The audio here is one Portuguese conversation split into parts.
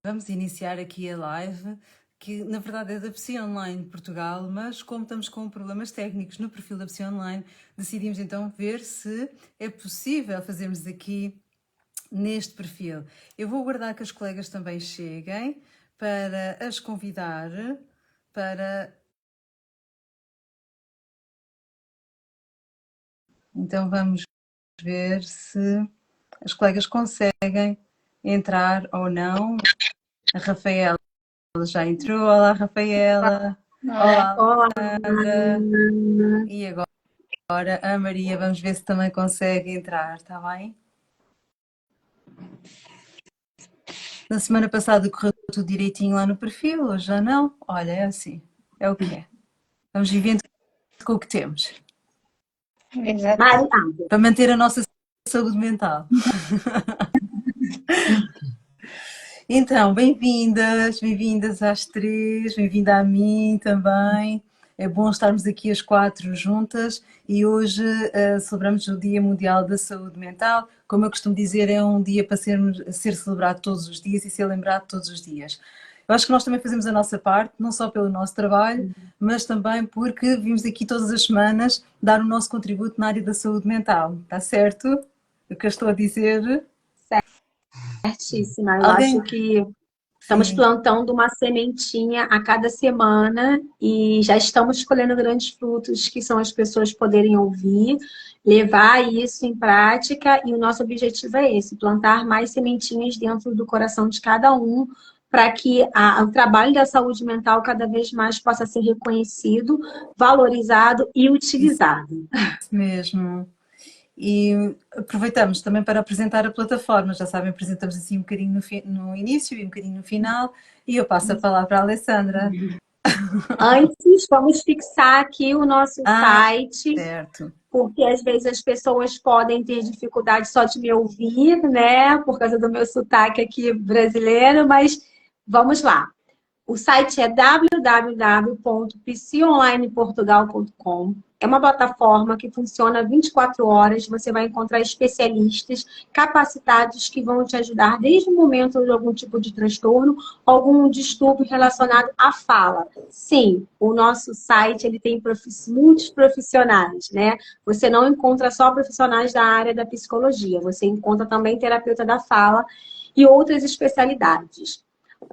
Vamos iniciar aqui a live, que na verdade é da PC Online de Portugal, mas como estamos com problemas técnicos no perfil da PC Online, decidimos então ver se é possível fazermos aqui neste perfil. Eu vou aguardar que as colegas também cheguem para as convidar para... Então vamos ver se as colegas conseguem entrar ou não. A Rafaela já entrou. Olá, Rafaela. Olá, Sandra. E agora a Maria, vamos ver se também consegue entrar, está bem? Na semana passada correu tudo direitinho lá no perfil, hoje já não. Olha, é assim, é o que é. Vamos vivendo com o que temos. Exato. Para manter a nossa saúde mental. Então, bem-vindas às três, bem-vinda a mim também. É bom estarmos aqui as quatro juntas e hoje celebramos o Dia Mundial da Saúde Mental. Como eu costumo dizer, é um dia para ser celebrado todos os dias e ser lembrado todos os dias. Eu acho que nós também fazemos a nossa parte, não só pelo nosso trabalho, mas também porque vimos aqui todas as semanas dar o nosso contributo na área da saúde mental. Está certo? O que eu estou a dizer? Certíssima. Eu acho que estamos plantando uma sementinha a cada semana e já estamos colhendo grandes frutos, que são as pessoas poderem ouvir, levar isso em prática, e o nosso objetivo é esse, plantar mais sementinhas dentro do coração de cada um, para que o trabalho da saúde mental cada vez mais possa ser reconhecido, valorizado e utilizado. Isso mesmo. E aproveitamos também para apresentar a plataforma. Já sabem, apresentamos assim um bocadinho no início e um bocadinho no final. E eu passo a palavra à Alessandra. Antes, vamos fixar aqui o nosso site, certo. porque às vezes as pessoas podem ter dificuldade só de me ouvir, né? Por causa do meu sotaque aqui brasileiro, mas vamos lá. O site é www.psionlineportugal.com. É uma plataforma que funciona 24 horas. Você vai encontrar especialistas capacitados que vão te ajudar desde o momento de algum tipo de transtorno, algum distúrbio relacionado à fala. Sim, o nosso site ele tem muitos profissionais, né? Você não encontra só profissionais da área da psicologia, você encontra também terapeuta da fala e outras especialidades.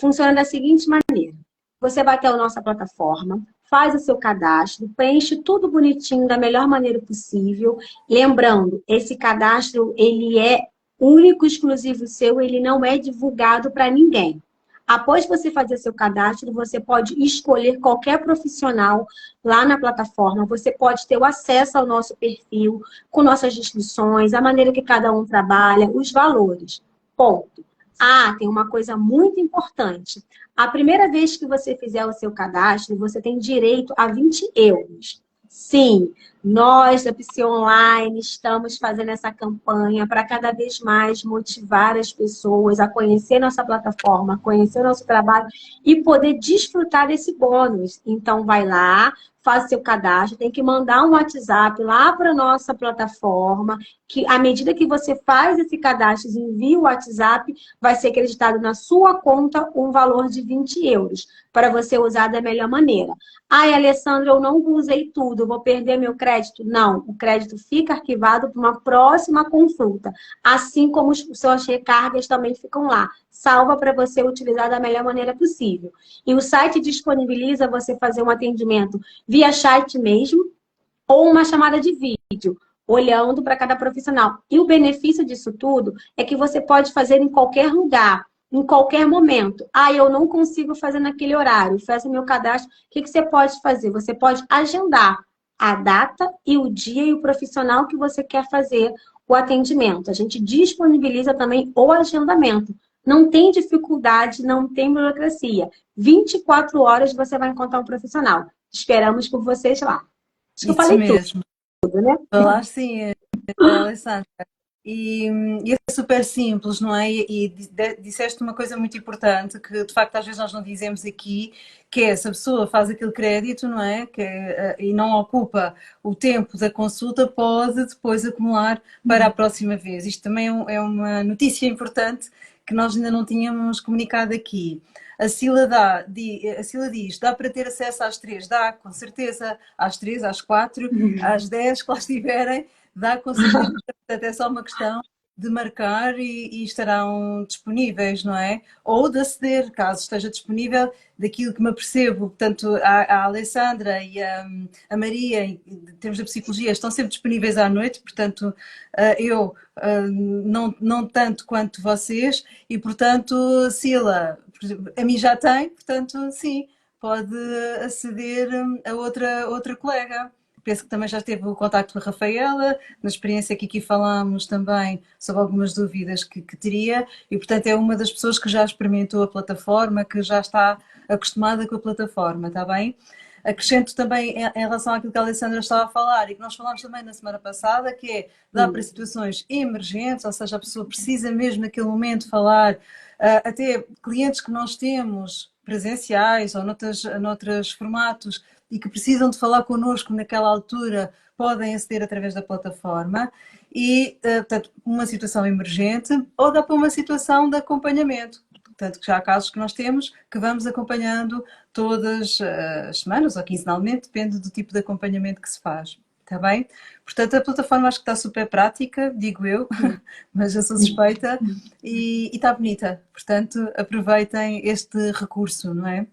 Funciona da seguinte maneira. Você vai ter a nossa plataforma, faz o seu cadastro, preenche tudo bonitinho da melhor maneira possível. Lembrando, esse cadastro, ele é único, exclusivo seu, ele não é divulgado para ninguém. Após você fazer seu cadastro, você pode escolher qualquer profissional lá na plataforma. Você pode ter o acesso ao nosso perfil, com nossas descrições, a maneira que cada um trabalha, os valores. Ponto. Tem uma coisa muito importante. A primeira vez que você fizer o seu cadastro, você tem direito a 20 euros. Sim, nós da PC Online estamos fazendo essa campanha para cada vez mais motivar as pessoas a conhecer nossa plataforma, conhecer nosso trabalho e poder desfrutar desse bônus. Então, vai lá, faz seu cadastro, tem que mandar um WhatsApp lá para a nossa plataforma, que à medida que você faz esse cadastro e envia o WhatsApp, vai ser acreditado na sua conta um valor de 20 euros, para você usar da melhor maneira. Alessandra, eu não usei tudo, vou perder meu crédito? Não, o crédito fica arquivado para uma próxima consulta, assim como as suas recargas também ficam lá. Salva para você utilizar da melhor maneira possível. E o site disponibiliza você fazer um atendimento via chat mesmo, ou uma chamada de vídeo, olhando para cada profissional. E o benefício disso tudo é que você pode fazer em qualquer lugar, em qualquer momento. Eu não consigo fazer naquele horário, faço meu cadastro. O que você pode fazer? Você pode agendar a data e o dia e o profissional que você quer fazer o atendimento. A gente disponibiliza também o agendamento. Não tem dificuldade, não tem burocracia. 24 horas você vai encontrar um profissional. Esperamos por vocês lá. Acho que eu falei mesmo. Tudo, né? Falar sim, Alessandra. E é super simples, não é? E disseste uma coisa muito importante que de facto às vezes nós não dizemos aqui, que é se a pessoa faz aquele crédito, não é? E não ocupa o tempo da consulta, pode depois acumular para a próxima vez. Isto também é uma notícia importante que nós ainda não tínhamos comunicado aqui. A Sila diz, dá para ter acesso às 3? Dá, com certeza, às 3, às 4, às 10, que lá estiverem, dá com certeza. Portanto, é só uma questão de marcar e estarão disponíveis, não é? Ou de aceder, caso esteja disponível, daquilo que me apercebo. Portanto, a Alessandra e a Maria, em termos da psicologia, estão sempre disponíveis à noite, portanto, eu não tanto quanto vocês, e portanto, Sila, a mim já tem, portanto, sim, pode aceder a outra colega. Penso que também já teve o contacto com a Rafaela, na experiência que aqui falámos também sobre algumas dúvidas que teria, e portanto é uma das pessoas que já experimentou a plataforma, que já está acostumada com a plataforma, está bem? Acrescento também em relação àquilo que a Alessandra estava a falar e que nós falámos também na semana passada, que é dar para situações emergentes, ou seja, a pessoa precisa mesmo naquele momento falar, até clientes que nós temos presenciais ou noutros formatos e que precisam de falar connosco naquela altura, podem aceder através da plataforma e, portanto, uma situação emergente ou dá para uma situação de acompanhamento. Portanto, já há casos que nós temos que vamos acompanhando todas as semanas ou quinzenalmente, depende do tipo de acompanhamento que se faz. Está bem? Portanto, a plataforma acho que está super prática, digo eu, mas eu sou suspeita e está bonita. Portanto, aproveitem este recurso, não é?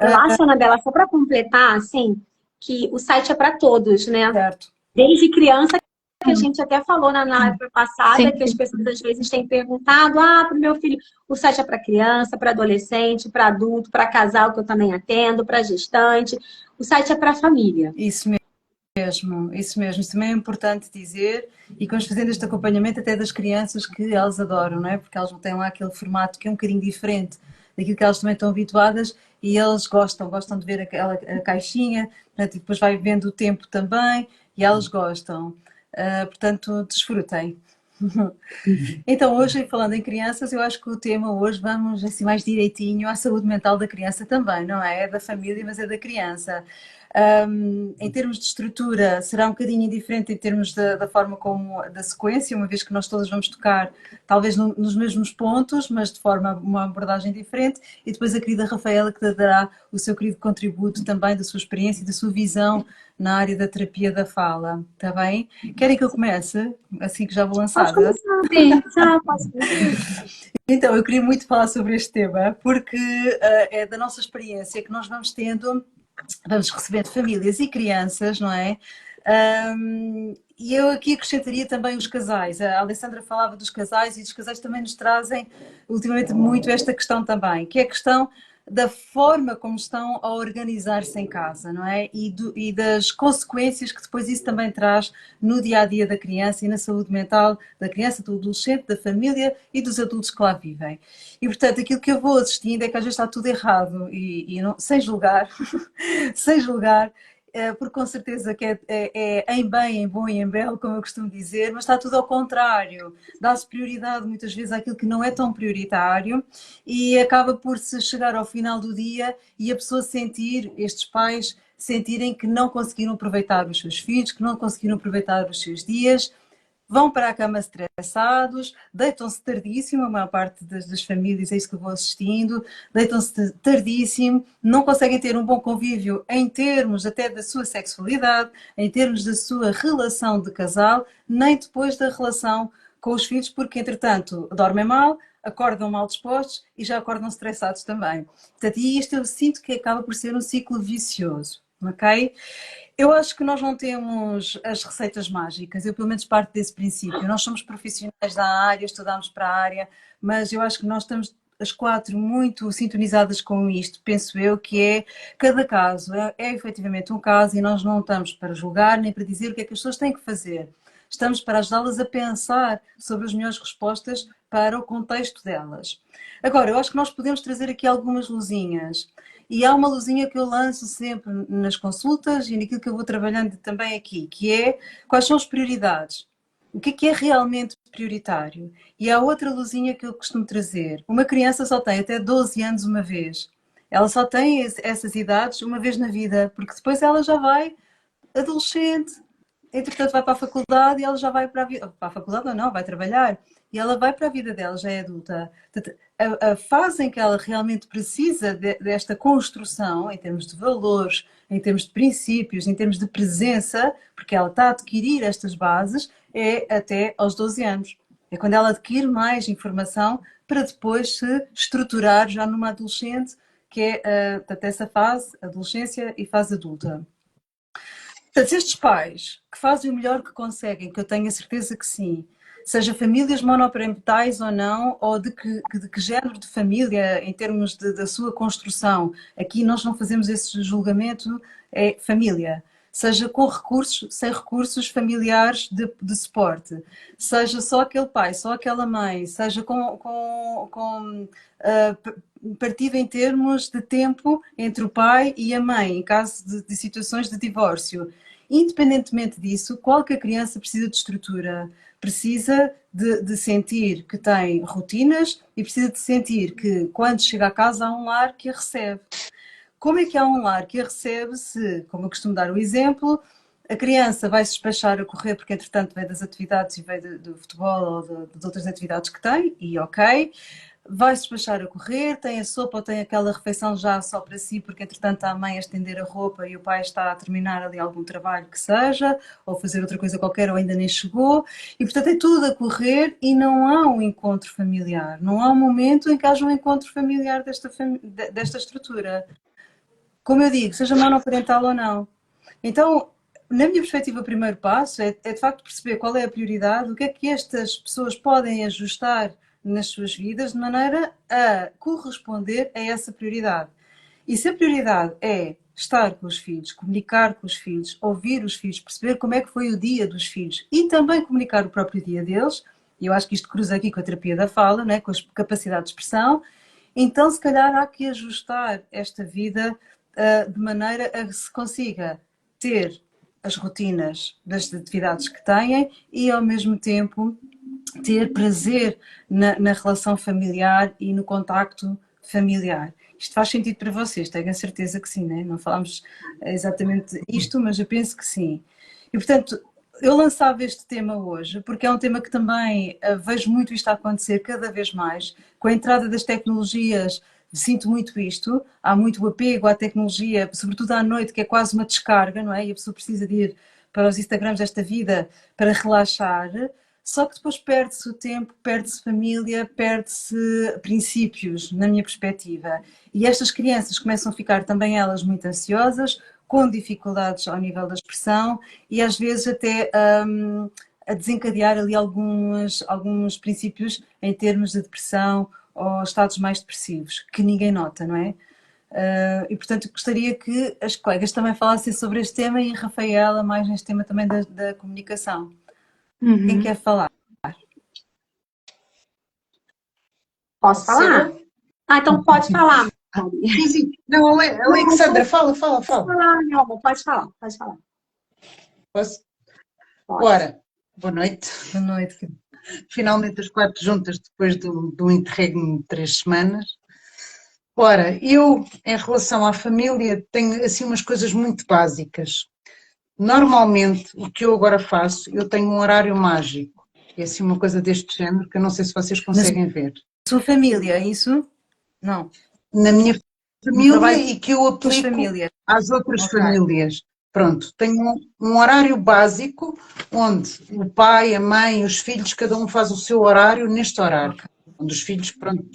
Eu acho, Anabela, só para completar, assim, que o site é para todos, né? Certo. Desde criança, que a gente até falou na live passada, Sim. que as pessoas às vezes têm perguntado, para o meu filho, o site é para criança, para adolescente, para adulto, para casal, que eu também atendo, para gestante. O site é para a família. Isso mesmo, isso mesmo. Isso também é importante dizer e que vamos fazendo este acompanhamento até das crianças que elas adoram, não é? Porque elas não têm lá aquele formato que é um bocadinho diferente daquilo que elas também estão habituadas e eles gostam de ver a caixinha, portanto, e depois vai vendo o tempo também e elas gostam. Portanto, desfrutem. Então, hoje, falando em crianças, eu acho que o tema hoje vamos assim mais direitinho à saúde mental da criança também, não é? É da família, mas é da criança. Em termos de estrutura, será um bocadinho diferente em termos da forma como, da sequência, uma vez que nós todas vamos tocar talvez nos mesmos pontos, mas de forma, uma abordagem diferente, e depois a querida Rafaela que dará o seu querido contributo também da sua experiência e da sua visão na área da terapia da fala, está bem? Querem que eu comece? Assim que já vou Pode lançada? começar. Sim, já posso começar. Então, eu queria muito falar sobre este tema, porque é da nossa experiência que nós vamos recebendo famílias e crianças, não é? E eu aqui acrescentaria também os casais. A Alessandra falava dos casais e os casais também nos trazem ultimamente muito esta questão também, que é a questão da forma como estão a organizar-se em casa, não é? E das consequências que depois isso também traz no dia a dia da criança e na saúde mental da criança, do adolescente, da família e dos adultos que lá vivem. E portanto, aquilo que eu vou assistindo é que às vezes está tudo errado e não, sem julgar, sem julgar, porque com certeza que é em bem, em bom e em belo, como eu costumo dizer, mas está tudo ao contrário. Dá-se prioridade muitas vezes àquilo que não é tão prioritário e acaba por se chegar ao final do dia e a pessoa sentir, estes pais sentirem que não conseguiram aproveitar os seus filhos, que não conseguiram aproveitar os seus dias, vão para a cama estressados, deitam-se tardíssimo, a maior parte das famílias é isso que eu vou assistindo, deitam-se tardíssimo, não conseguem ter um bom convívio em termos até da sua sexualidade, em termos da sua relação de casal, nem depois da relação com os filhos, porque entretanto dormem mal, acordam mal dispostos e já acordam estressados também. Portanto, e isto eu sinto que acaba por ser um ciclo vicioso, ok? Eu acho que nós não temos as receitas mágicas, eu pelo menos parto desse princípio. Nós somos profissionais da área, estudamos para a área, mas eu acho que nós estamos as quatro muito sintonizadas com isto, penso eu, que é cada caso é efetivamente um caso e nós não estamos para julgar nem para dizer o que é que as pessoas têm que fazer. Estamos para ajudá-las a pensar sobre as melhores respostas para o contexto delas. Agora, eu acho que nós podemos trazer aqui algumas luzinhas. E há uma luzinha que eu lanço sempre nas consultas e naquilo que eu vou trabalhando também aqui, que é quais são as prioridades. O que é realmente prioritário? E há outra luzinha que eu costumo trazer. Uma criança só tem até 12 anos uma vez. Ela só tem essas idades uma vez na vida, porque depois ela já vai adolescente, entretanto vai para a faculdade e ela já vai para a vida, para a faculdade ou não, vai trabalhar, e ela vai para a vida dela, já é adulta. Portanto, a fase em que ela realmente precisa desta construção, em termos de valores, em termos de princípios, em termos de presença, porque ela está a adquirir estas bases, é até aos 12 anos. É quando ela adquire mais informação para depois se estruturar já numa adolescente, que é até essa fase, adolescência e fase adulta. Portanto, se estes pais que fazem o melhor que conseguem, que eu tenho a certeza que sim, seja famílias monoparentais ou não, ou de que género de família, em termos da sua construção, aqui nós não fazemos esse julgamento, é família. Seja com recursos, sem recursos familiares de suporte, seja só aquele pai, só aquela mãe, seja partido em termos de tempo entre o pai e a mãe, em caso de situações de divórcio. Independentemente disso, qualquer criança precisa de estrutura, precisa de sentir que tem rotinas e precisa de sentir que quando chega a casa há um lar que a recebe. Como é que há um lar que a recebe se, como eu costumo dar o exemplo, a criança vai se despachar a correr porque entretanto veio das atividades e veio do futebol ou de outras atividades que tem, e ok, vai-se despachar a correr, tem a sopa ou tem aquela refeição já só para si, porque entretanto está a mãe a estender a roupa e o pai está a terminar ali algum trabalho que seja, ou fazer outra coisa qualquer, ou ainda nem chegou, e portanto é tudo a correr e não há um encontro familiar, não há um momento em que haja um encontro familiar desta estrutura. Como eu digo, seja monoparental ou não. Então, na minha perspectiva, o primeiro passo é de facto perceber qual é a prioridade, o que é que estas pessoas podem ajustar nas suas vidas de maneira a corresponder a essa prioridade. E se a prioridade é estar com os filhos, comunicar com os filhos, ouvir os filhos, perceber como é que foi o dia dos filhos e também comunicar o próprio dia deles, e eu acho que isto cruza aqui com a terapia da fala, né, com a capacidade de expressão, então se calhar há que ajustar esta vida de maneira a que se consiga ter as rotinas das atividades que têm e ao mesmo tempo ter prazer na relação familiar e no contacto familiar. Isto faz sentido para vocês, tenho a certeza que sim, né? Não falamos exatamente isto, mas eu penso que sim. E portanto, eu lançava este tema hoje porque é um tema que também vejo muito isto a acontecer cada vez mais. Com a entrada das tecnologias, sinto muito isto. Há muito apego à tecnologia, sobretudo à noite, que é quase uma descarga, não é? E a pessoa precisa de ir para os Instagrams desta vida para relaxar. Só que depois perde-se o tempo, perde-se família, perde-se princípios, na minha perspectiva. E estas crianças começam a ficar também elas muito ansiosas, com dificuldades ao nível da expressão e às vezes até a desencadear ali alguns princípios em termos de depressão ou estados mais depressivos, que ninguém nota, não é? E portanto gostaria que as colegas também falassem sobre este tema e a Rafaela mais neste tema também da comunicação. Quem quer falar? Posso falar? Então pode falar. Sim, sim. Não, Alexandra, fala. Pode falar, meu amor, pode falar. Posso? Pode. Ora, boa noite. Boa noite. Finalmente as 4 juntas depois do interregno de 3 semanas. Ora, eu, em relação à família, tenho assim umas coisas muito básicas. Normalmente, o que eu agora faço, eu tenho um horário mágico. É assim uma coisa deste género, que eu não sei se vocês conseguem ver. Sua família, é isso? Não. Na minha família e que eu aplico às outras famílias. Pronto, tenho um horário básico onde o pai, a mãe, os filhos, cada um faz o seu horário neste horário. Okay. Onde os filhos, pronto,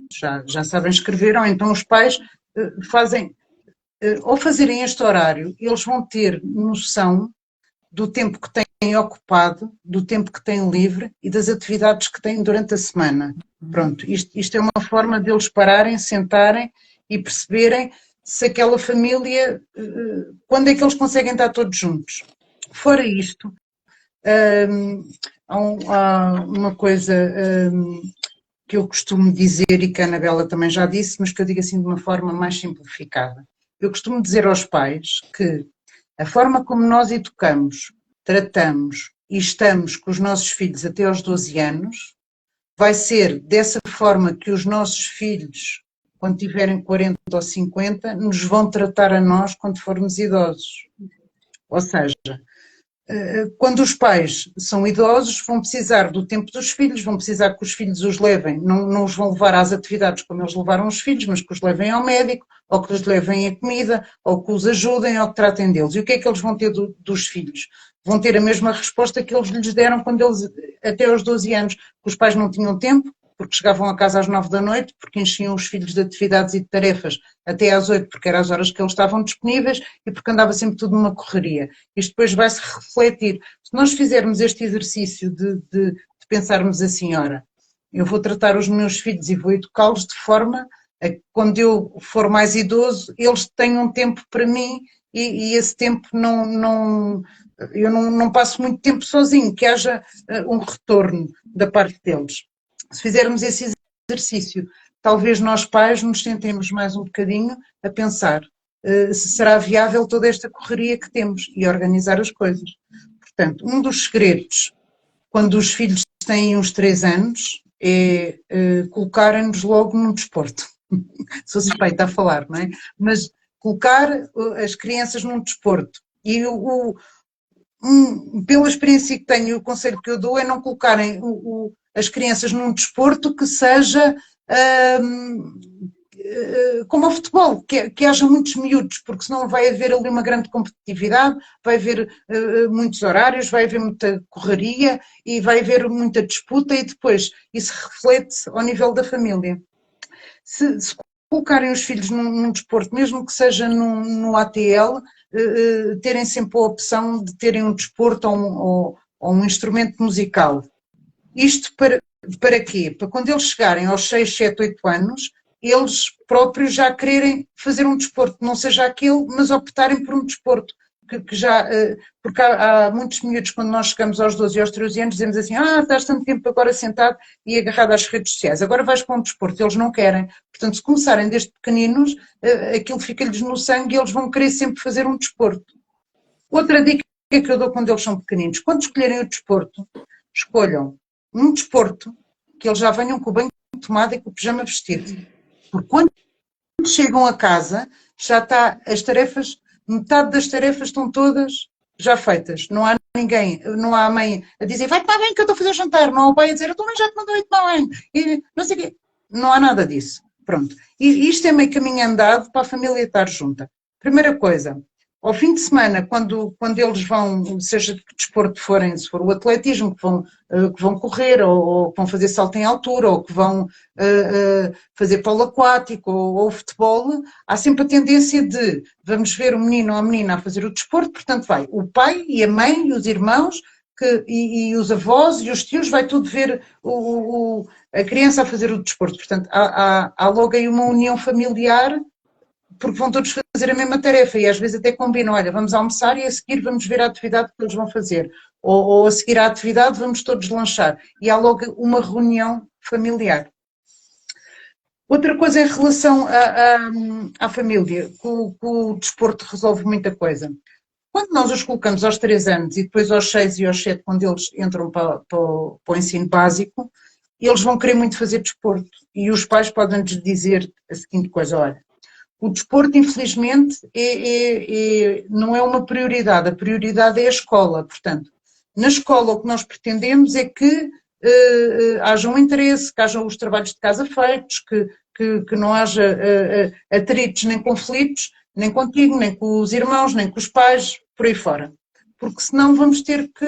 já sabem escrever, ou então os pais fazem, ao fazerem este horário, eles vão ter noção do tempo que têm ocupado, do tempo que têm livre e das atividades que têm durante a semana. Pronto, isto é uma forma deles pararem, sentarem e perceberem se aquela família, quando é que eles conseguem estar todos juntos. Fora isto, há uma coisa que eu costumo dizer e que a Anabela também já disse, mas que eu digo assim de uma forma mais simplificada. Eu costumo dizer aos pais que a forma como nós educamos, tratamos e estamos com os nossos filhos até aos 12 anos vai ser dessa forma que os nossos filhos, quando tiverem 40 ou 50, nos vão tratar a nós quando formos idosos. Ou seja, quando os pais são idosos, vão precisar do tempo dos filhos, vão precisar que os filhos os levem, não os vão levar às atividades como eles levaram os filhos, mas que os levem ao médico, ou que os levem a comida, ou que os ajudem, ou que tratem deles. E o que é que eles vão ter dos filhos? Vão ter a mesma resposta que eles lhes deram quando eles, até aos 12 anos, que os pais não tinham tempo, porque chegavam a casa às 9 da noite, porque enchiam os filhos de atividades e de tarefas até às 8, porque eram as horas que eles estavam disponíveis e porque andava sempre tudo numa correria. Isto depois vai-se refletir. Se nós fizermos este exercício de pensarmos assim, ora, eu vou tratar os meus filhos e vou educá-los de forma a que quando eu for mais idoso, eles tenham tempo para mim e esse tempo eu não passo muito tempo sozinho, que haja um retorno da parte deles. Se fizermos esse exercício, talvez nós pais nos sentemos mais um bocadinho a pensar se será viável toda esta correria que temos e organizar as coisas. Portanto, um dos segredos, quando os filhos têm uns 3 anos, é colocarem-nos logo num desporto. Sou suspeita a falar, não é? Mas colocar as crianças num desporto. E pela experiência que tenho, o conselho que eu dou é não colocarem as crianças num desporto que seja como o futebol, que haja muitos miúdos, porque senão vai haver ali uma grande competitividade, vai haver muitos horários, vai haver muita correria e vai haver muita disputa e depois isso reflete ao nível da família. Se colocarem os filhos num desporto, mesmo que seja no ATL, terem sempre a opção de terem um desporto ou um instrumento musical. Isto para quê? Para quando eles chegarem aos 6, 7, 8 anos, eles próprios já quererem fazer um desporto, não seja aquele, mas optarem por um desporto. Porque há muitos miúdos, quando nós chegamos aos 12 e aos 13 anos, dizemos assim, estás tanto tempo agora sentado e agarrado às redes sociais, agora vais para um desporto, eles não querem. Portanto, se começarem desde pequeninos, aquilo fica-lhes no sangue e eles vão querer sempre fazer um desporto. Outra dica que eu dou quando eles são pequeninos, quando escolherem o desporto, escolham um desporto que eles já venham com o banho tomado e com o pijama vestido. Porque quando chegam a casa, já está as tarefas, metade das tarefas estão todas já feitas. Não há ninguém, não há a mãe a dizer vai tomar banho que eu estou a fazer o jantar, não há o pai a dizer eu também já te mandou ir tomar banho, e não sei o quê. Não há nada disso. Pronto. E isto é meio caminho andado para a família estar junta. Primeira coisa, ao fim de semana, quando eles vão, seja de que desporto forem, se for o atletismo, que vão correr, ou que vão fazer salto em altura, ou que vão fazer polo aquático, ou futebol, há sempre a tendência de vamos ver o menino ou a menina a fazer o desporto, portanto vai o pai e a mãe e os irmãos e os avós e os tios, vai tudo ver a criança a fazer o desporto. Portanto, há logo aí uma união familiar, porque vão todos fazer a mesma tarefa e às vezes até combinam, olha, vamos almoçar e a seguir vamos ver a atividade que eles vão fazer. Ou a seguir à atividade vamos todos lanchar. E há logo uma reunião familiar. Outra coisa em relação à família, que o desporto resolve muita coisa. Quando nós os colocamos aos 3 anos e depois aos 6 e aos 7, quando eles entram para o ensino básico, eles vão querer muito fazer desporto. E os pais podem-lhes dizer a seguinte coisa, olha, o desporto, infelizmente, não é uma prioridade, a prioridade é a escola. Portanto, na escola o que nós pretendemos é que haja um interesse, que hajam os trabalhos de casa feitos, que não haja atritos nem conflitos, nem contigo, nem com os irmãos, nem com os pais, por aí fora. Porque senão vamos ter que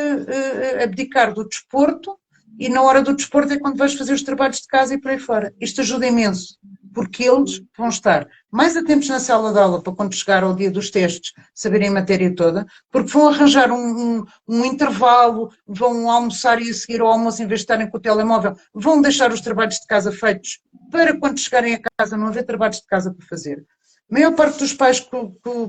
abdicar do desporto e na hora do desporto é quando vais fazer os trabalhos de casa e por aí fora. Isto ajuda imenso, porque eles vão estar mais atentos na sala de aula para quando chegar ao dia dos testes saberem a matéria toda, porque vão arranjar um intervalo, vão almoçar e a seguir ao almoço, em vez de estarem com o telemóvel, vão deixar os trabalhos de casa feitos para quando chegarem a casa não haver trabalhos de casa para fazer. A maior parte dos pais que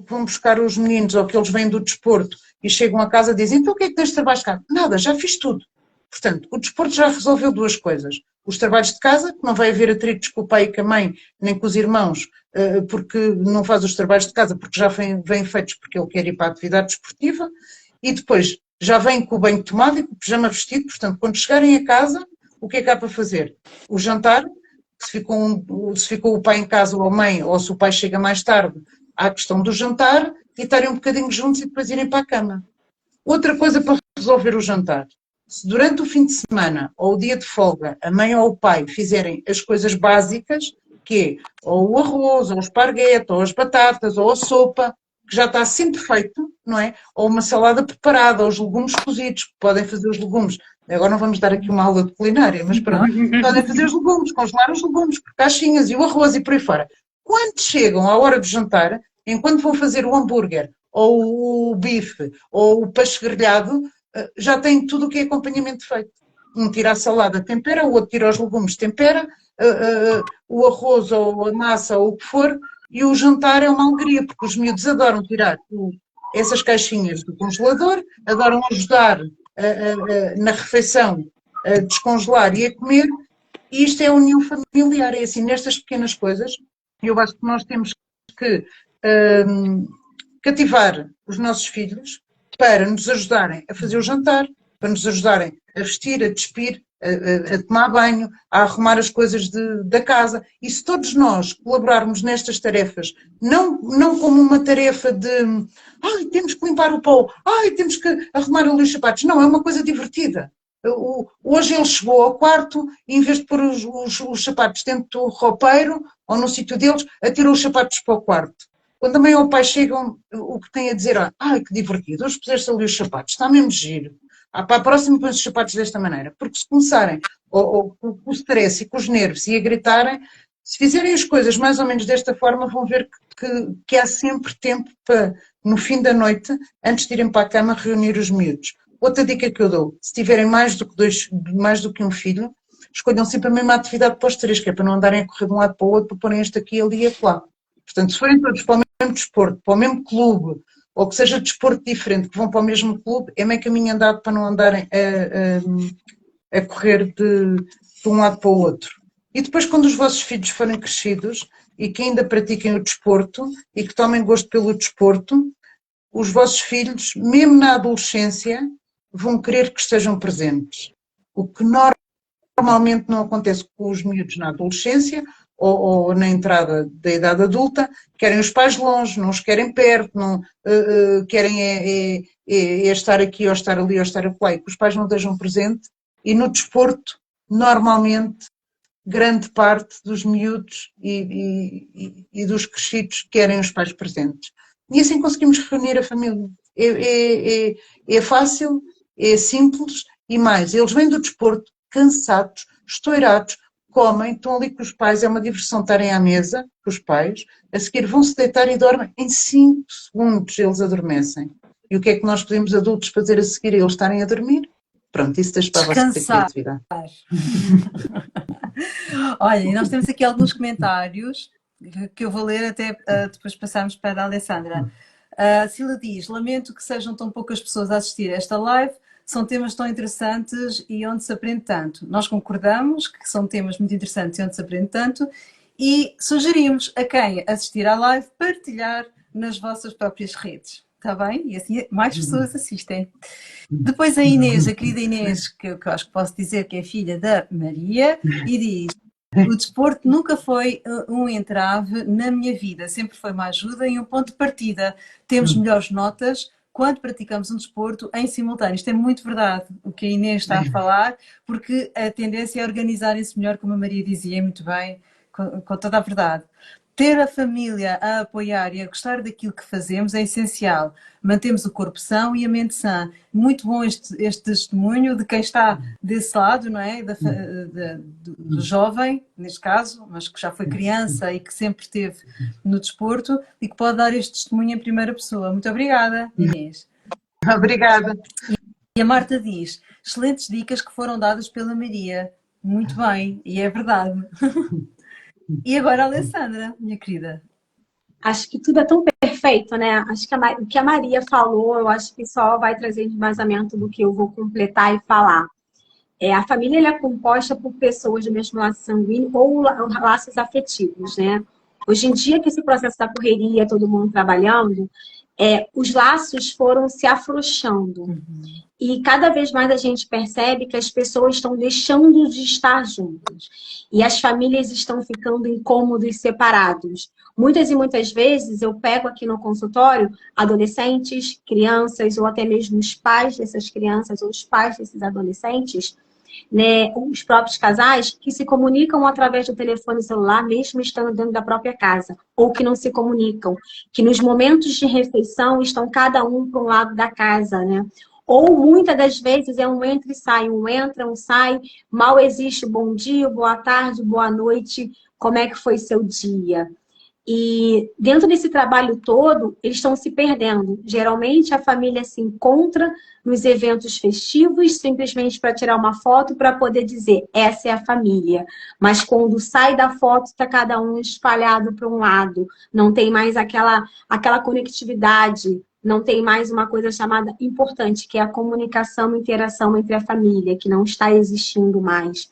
vão buscar os meninos ou que eles vêm do desporto e chegam a casa dizem, então o que é que tens de trabalho de casa? Nada, já fiz tudo. Portanto, o desporto já resolveu 2 coisas. Os trabalhos de casa, que não vai haver atritos com o pai e com a mãe, nem com os irmãos, porque não faz os trabalhos de casa, porque já vêm feitos porque ele quer ir para a atividade desportiva, e depois já vem com o banho tomado e com o pijama vestido, portanto, quando chegarem a casa, o que é que há para fazer? O jantar, se ficou o pai em casa ou a mãe, ou se o pai chega mais tarde, há a questão do jantar, e estarem um bocadinho juntos e depois irem para a cama. Outra coisa para resolver o jantar. Se durante o fim de semana ou o dia de folga a mãe ou o pai fizerem as coisas básicas, que é ou o arroz, ou o esparguete, ou as batatas, ou a sopa, que já está sempre feito, não é? Ou uma salada preparada, ou os legumes cozidos, podem fazer os legumes. Agora não vamos dar aqui uma aula de culinária, mas pronto, podem fazer os legumes, congelar os legumes por caixinhas e o arroz e por aí fora. Quando chegam à hora do jantar, enquanto vão fazer o hambúrguer, ou o bife, ou o peixe grelhado, já têm tudo o que é acompanhamento feito. Um tira a salada, tempera, o outro tira os legumes, tempera, o arroz ou a massa ou o que for, e o jantar é uma alegria, porque os miúdos adoram tirar essas caixinhas do congelador, adoram ajudar na refeição a descongelar e a comer, e isto é a união familiar, é assim, nestas pequenas coisas, eu acho que nós temos que cativar os nossos filhos para nos ajudarem a fazer o jantar, para nos ajudarem a vestir, a despir, a tomar banho, a arrumar as coisas da casa. E se todos nós colaborarmos nestas tarefas, não como uma tarefa de temos que limpar o pó, temos que arrumar ali os sapatos. Não, é uma coisa divertida. Hoje ele chegou ao quarto e, em vez de pôr os sapatos dentro do roupeiro ou no sítio deles, atirou os sapatos para o quarto. Quando a mãe ou o pai chegam, o que têm a dizer, que divertido, hoje puseste ali os sapatos, está mesmo giro. Para a próxima põe os sapatos desta maneira. Porque se começarem com o stress e com os nervos e a gritarem, se fizerem as coisas mais ou menos desta forma, vão ver que há sempre tempo para, no fim da noite, antes de irem para a cama, reunir os miúdos. Outra dica que eu dou, se tiverem mais do que um filho, escolham sempre a mesma atividade para os três, que é para não andarem a correr de um lado para o outro, para porem este aqui, ali e acolá. Portanto, se forem todos para o mesmo desporto, para o mesmo clube, ou que seja desporto diferente, que vão para o mesmo clube, é meio caminho andado para não andarem a correr de um lado para o outro. E depois, quando os vossos filhos forem crescidos e que ainda pratiquem o desporto e que tomem gosto pelo desporto, os vossos filhos, mesmo na adolescência, vão querer que estejam presentes. O que normalmente não acontece com os miúdos na adolescência ou na entrada da idade adulta, querem os pais longe, não os querem perto, não, querem estar aqui ou estar ali ou estar acolá, e que os pais não estejam presentes. E no desporto, normalmente, grande parte dos miúdos e dos crescidos querem os pais presentes. E assim conseguimos reunir a família. É fácil, é simples e mais. Eles vêm do desporto cansados, estourados, comem, estão ali com os pais, é uma diversão estarem à mesa com os pais, a seguir vão-se deitar e dormem, em 5 segundos eles adormecem. E o que é que nós podemos adultos fazer a seguir? Eles estarem a dormir? Pronto, isso deixa para a vossa criatividade. Olha, e nós temos aqui alguns comentários que eu vou ler até depois passarmos para a Alessandra. A Sila diz, lamento que sejam tão poucas pessoas a assistir a esta live, são temas tão interessantes e onde se aprende tanto. Nós concordamos que são temas muito interessantes e onde se aprende tanto e sugerimos a quem assistir à live partilhar nas vossas próprias redes. Está bem? E assim mais pessoas assistem. Depois a Inês, a querida Inês, que eu acho que posso dizer que é filha da Maria, e diz, o desporto nunca foi um entrave na minha vida, sempre foi uma ajuda e um ponto de partida. Temos melhores notas quando praticamos um desporto em simultâneo. Isto é muito verdade, o que a Inês está a falar, porque a tendência é organizarem-se melhor, como a Maria dizia muito bem, com toda a verdade. Ter a família a apoiar e a gostar daquilo que fazemos é essencial. Mantemos o corpo são e a mente sã. Muito bom este testemunho de quem está desse lado, não é? Do jovem, neste caso, mas que já foi criança e que sempre esteve no desporto e que pode dar este testemunho em primeira pessoa. Muito obrigada, Inês. Obrigada. E a Marta diz, excelentes dicas que foram dadas pela Maria. Muito bem, e é verdade. E agora a Alessandra, minha querida. Acho que tudo é tão perfeito, né? Acho que o que a Maria falou, eu acho que só vai trazer embasamento do que eu vou completar e falar. A família ela é composta por pessoas do mesmo laço sanguíneo ou laços afetivos, né? Hoje em dia, que esse processo da correria, todo mundo trabalhando, os laços foram se afrouxando. E cada vez mais a gente percebe que as pessoas estão deixando de estar juntas. E as famílias estão ficando em cômodos separados. Muitas e muitas vezes eu pego aqui no consultório adolescentes, crianças, ou até mesmo os pais dessas crianças, ou os pais desses adolescentes, né, os próprios casais que se comunicam através do telefone celular, mesmo estando dentro da própria casa, ou que não se comunicam, que nos momentos de refeição estão cada um para um lado da casa, né? Ou muitas das vezes é um entra e sai, um entra, um sai, mal existe bom dia, boa tarde, boa noite, como é que foi seu dia? E dentro desse trabalho todo, eles estão se perdendo. Geralmente a família se encontra nos eventos festivos, simplesmente para tirar uma foto, para poder dizer, essa é a família. Mas quando sai da foto, está cada um espalhado para um lado. Não tem mais aquela conectividade, não tem mais uma coisa chamada importante, que é a comunicação e interação entre a família, que não está existindo mais.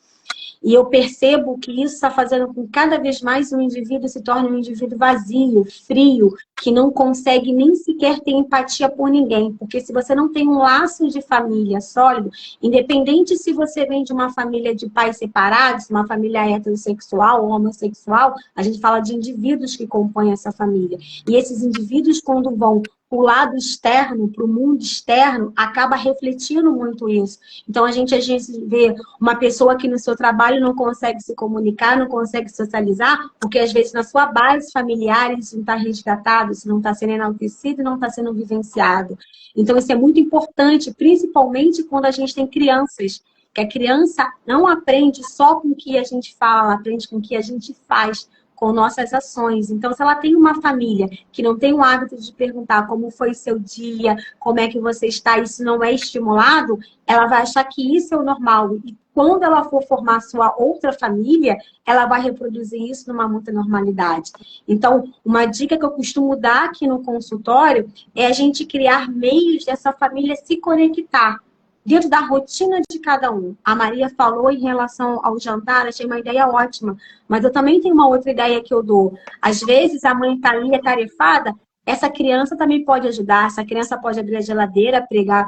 E eu percebo que isso está fazendo com que cada vez mais o indivíduo se torne um indivíduo vazio, frio, que não consegue nem sequer ter empatia por ninguém. Porque se você não tem um laço de família sólido, independente se você vem de uma família de pais separados, uma família heterossexual ou homossexual, a gente fala de indivíduos que compõem essa família. E esses indivíduos, quando vão para o lado externo, para o mundo externo, acaba refletindo muito isso. Então, a gente às vezes vê uma pessoa que no seu trabalho não consegue se comunicar, não consegue socializar, porque às vezes na sua base familiar isso não está resgatado, isso não está sendo enaltecido e não está sendo vivenciado. Então, isso é muito importante, principalmente quando a gente tem crianças, que a criança não aprende só com o que a gente fala, ela aprende com o que a gente faz, com nossas ações. Então, se ela tem uma família que não tem o hábito de perguntar como foi seu dia, como é que você está, isso não é estimulado, ela vai achar que isso é o normal. E quando ela for formar sua outra família, ela vai reproduzir isso numa muita normalidade. Então, uma dica que eu costumo dar aqui no consultório é a gente criar meios dessa família se conectar dentro da rotina de cada um. A Maria falou em relação ao jantar, achei uma ideia ótima, mas eu também tenho uma outra ideia que eu dou. Às vezes a mãe está ali atarefada, essa criança também pode ajudar, essa criança pode abrir a geladeira, pregar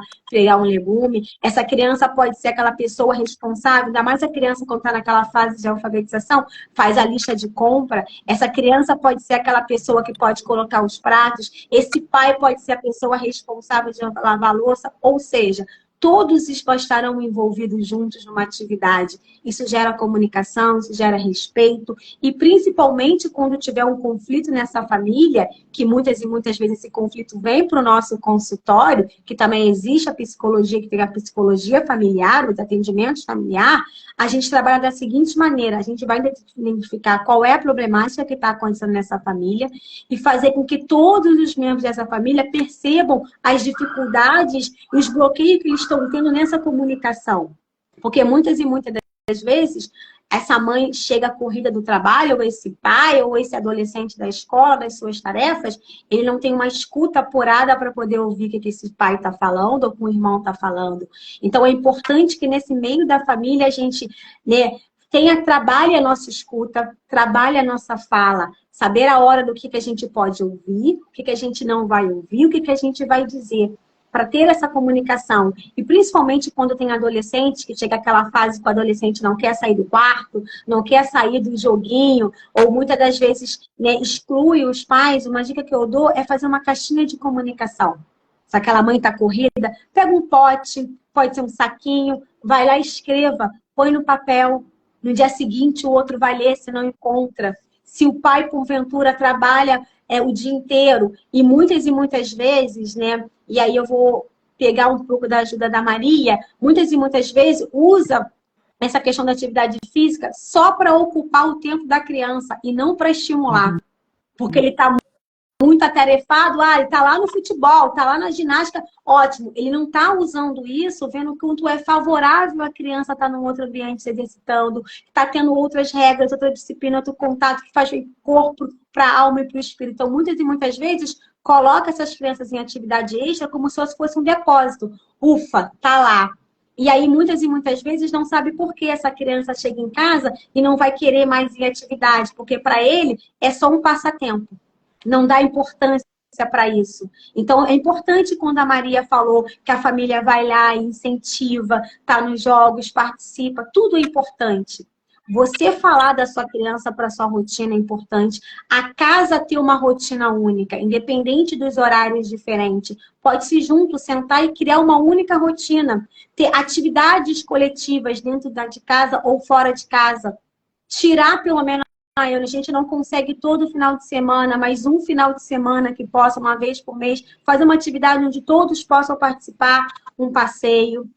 um legume, essa criança pode ser aquela pessoa responsável, ainda mais a criança quando está naquela fase de alfabetização, faz a lista de compra, essa criança pode ser aquela pessoa que pode colocar os pratos, esse pai pode ser a pessoa responsável de lavar a louça, ou seja, todos estarão envolvidos juntos numa atividade. Isso gera comunicação, isso gera respeito. E principalmente quando tiver um conflito nessa família, que muitas e muitas vezes esse conflito vem para o nosso consultório, que também existe a psicologia, que tem a psicologia familiar, os atendimentos familiares, a gente trabalha da seguinte maneira, a gente vai identificar qual é a problemática que está acontecendo nessa família e fazer com que todos os membros dessa família percebam as dificuldades e os bloqueios que eles estão tendo nessa comunicação. Porque muitas e muitas das vezes, essa mãe chega corrida do trabalho, ou esse pai, ou esse adolescente da escola, das suas tarefas, ele não tem uma escuta apurada para poder ouvir o que esse pai está falando, ou que o irmão está falando. Então, é importante que nesse meio da família a gente, né, trabalhe a nossa escuta, trabalhe a nossa fala, saber a hora do que a gente pode ouvir, o que a gente não vai ouvir, o que a gente vai dizer, para ter essa comunicação. E principalmente quando tem adolescente, que chega aquela fase que o adolescente não quer sair do quarto, não quer sair do joguinho, ou muitas das vezes, né, exclui os pais, uma dica que eu dou é fazer uma caixinha de comunicação. Se aquela mãe está corrida, pega um pote, pode ser um saquinho, vai lá e escreva, põe no papel. No dia seguinte o outro vai ler, se não encontra. Se o pai, porventura, trabalha o dia inteiro, e muitas vezes, né? E aí eu vou pegar um pouco da ajuda da Maria, muitas e muitas vezes usa essa questão da atividade física só para ocupar o tempo da criança e não para estimular. Porque ele está muito atarefado, ele está lá no futebol, está lá na ginástica, ótimo. Ele não está usando isso, vendo quanto é favorável a criança estar num outro ambiente se exercitando, está tendo outras regras, outra disciplina, outro contato que faz o corpo para a alma e para o espírito. Então, muitas e muitas vezes, coloca essas crianças em atividade extra como se fosse um depósito. Ufa, tá lá. E aí, muitas e muitas vezes, não sabe por que essa criança chega em casa e não vai querer mais ir em atividade, porque para ele é só um passatempo. Não dá importância para isso. Então, é importante quando a Maria falou que a família vai lá, incentiva, tá nos jogos, participa, tudo é importante. Você falar da sua criança para sua rotina é importante. A casa ter uma rotina única, independente dos horários diferentes. Pode-se junto, sentar e criar uma única rotina. Ter atividades coletivas dentro de casa ou fora de casa. Tirar pelo menos... a gente não consegue todo final de semana, mas um final de semana que possa, uma vez por mês, fazer uma atividade onde todos possam participar, um passeio,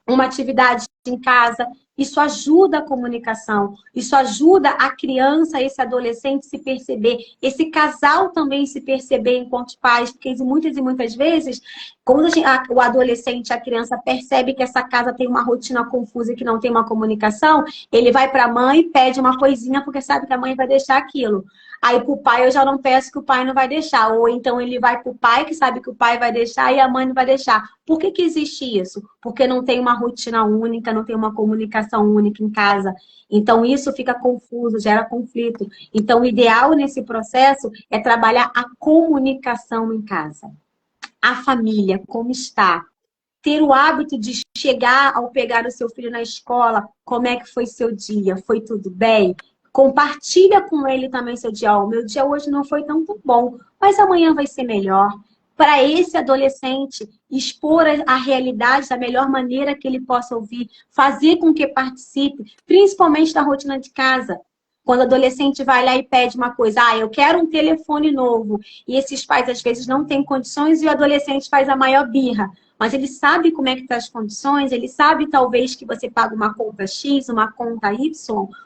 uma atividade em casa. Isso ajuda a comunicação, isso ajuda a criança, esse adolescente se perceber, esse casal também se perceber enquanto pais, porque muitas e muitas vezes, quando o adolescente, a criança percebe que essa casa tem uma rotina confusa e que não tem uma comunicação, ele vai para a mãe e pede uma coisinha porque sabe que a mãe vai deixar aquilo. Aí para o pai eu já não peço que o pai não vai deixar. Ou então ele vai para o pai que sabe que o pai vai deixar e a mãe não vai deixar. Por que existe isso? Porque não tem uma rotina única, não tem uma comunicação única em casa. Então isso fica confuso, gera conflito. Então o ideal nesse processo é trabalhar a comunicação em casa. A família, como está? Ter o hábito de chegar ao pegar o seu filho na escola, como é que foi seu dia? Foi tudo bem? Compartilha com ele também seu dia. O meu dia hoje não foi tão bom, mas amanhã vai ser melhor. Para esse adolescente, expor a realidade da melhor maneira que ele possa ouvir, fazer com que participe, principalmente da rotina de casa. Quando o adolescente vai lá e pede uma coisa, eu quero um telefone novo, e esses pais às vezes não têm condições e o adolescente faz a maior birra. Mas ele sabe como é que estão as condições, ele sabe talvez que você paga uma conta X, uma conta Y,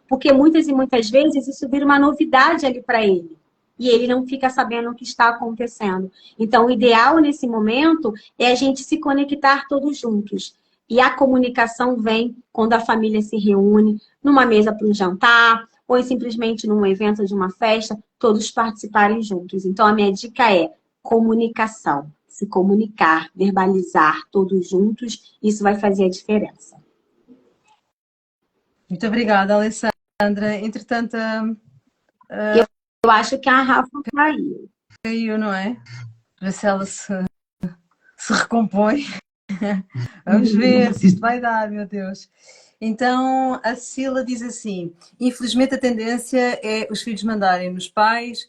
porque muitas e muitas vezes isso vira uma novidade ali para ele. E ele não fica sabendo o que está acontecendo. Então, o ideal nesse momento é a gente se conectar todos juntos. E a comunicação vem quando a família se reúne numa mesa para um jantar, ou simplesmente num evento de uma festa, todos participarem juntos. Então, a minha dica é comunicação. Se comunicar, verbalizar todos juntos, isso vai fazer a diferença. Muito obrigada, Alessandra. Entretanto, eu acho que a Rafa caiu. Caiu, não é? Ver se ela se recompõe. Vamos ver se isto vai dar, meu Deus. Então, a Cecília diz assim: infelizmente a tendência é os filhos mandarem nos pais,